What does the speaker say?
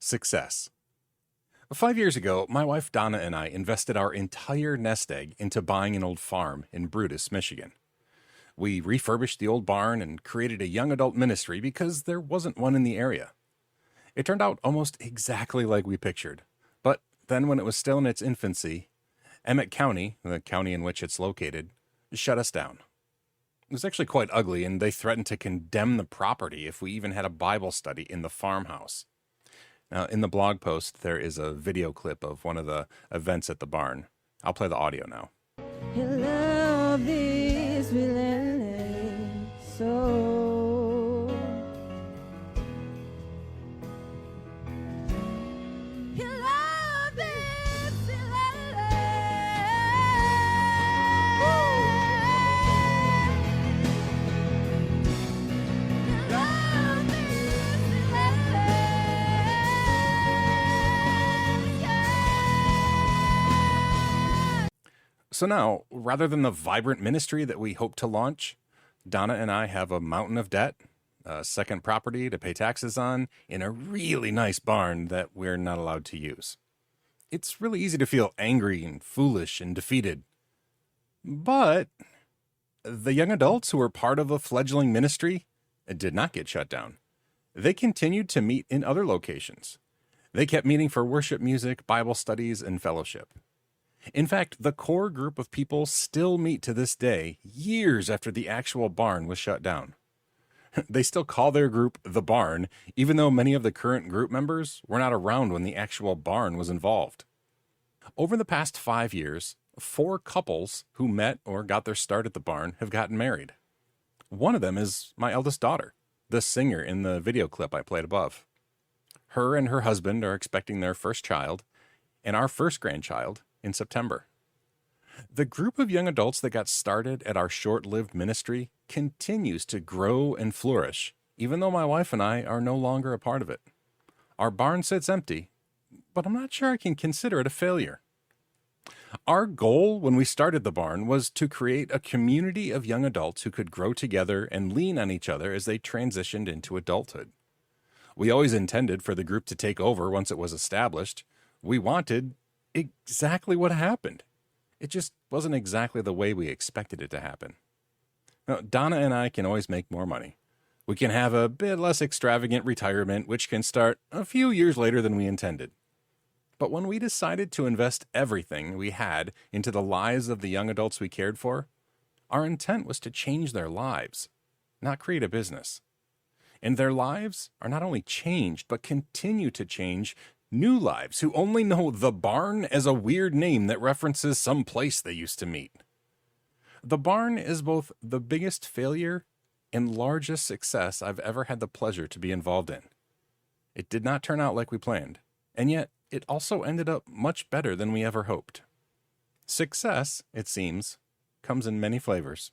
Success. 5 years ago, my wife Donna and I invested our entire nest egg into buying an old farm in Brutus, Michigan. We refurbished the old barn and created a young adult ministry because there wasn't one in the area. It turned out almost exactly like we pictured. But then, when it was still in its infancy, Emmett County, the county in which it's located, shut us down. It was actually quite ugly, and they threatened to condemn the property if we even had a Bible study in the farmhouse. Now, in the blog post, there is a video clip of one of the events at the barn. I'll play the audio now. Your love is relentless, so your love is relentless. Your love is relentless. So now, rather than the vibrant ministry that we hope to launch, Donna and I have a mountain of debt, a second property to pay taxes on, in a really nice barn that we're not allowed to use. It's really easy to feel angry and foolish and defeated. But the young adults who were part of a fledgling ministry did not get shut down. They continued to meet in other locations. They kept meeting for worship music, Bible studies, and fellowship. In fact, the core group of people still meet to this day, years after the actual barn was shut down. They still call their group the Barn, even though many of the current group members were not around when the actual barn was involved. Over the past 5 years, 4 couples who met or got their start at the barn have gotten married. One of them is my eldest daughter, the singer in the video clip I played above. Her and her husband are expecting their first child, and our first grandchild in September. The group of young adults that got started at our short-lived ministry continues to grow and flourish, even though my wife and I are no longer a part of it. Our barn sits empty, but I'm not sure I can consider it a failure. Our goal when we started the barn was to create a community of young adults who could grow together and lean on each other as they transitioned into adulthood. We always intended for the group to take over once it was established. We wanted exactly what happened. It just wasn't exactly the way we expected it to happen. Now, Donna and I can always make more money. We can have a bit less extravagant retirement, which can start a few years later than we intended. But when we decided to invest everything we had into the lives of the young adults we cared for, our intent was to change their lives, not create a business. And their lives are not only changed, but continue to change new lives who only know the barn as a weird name that references some place they used to meet. The barn is both the biggest failure and largest success I've ever had the pleasure to be involved in. It did not turn out like we planned, and yet it also ended up much better than we ever hoped. Success, it seems, comes in many flavors.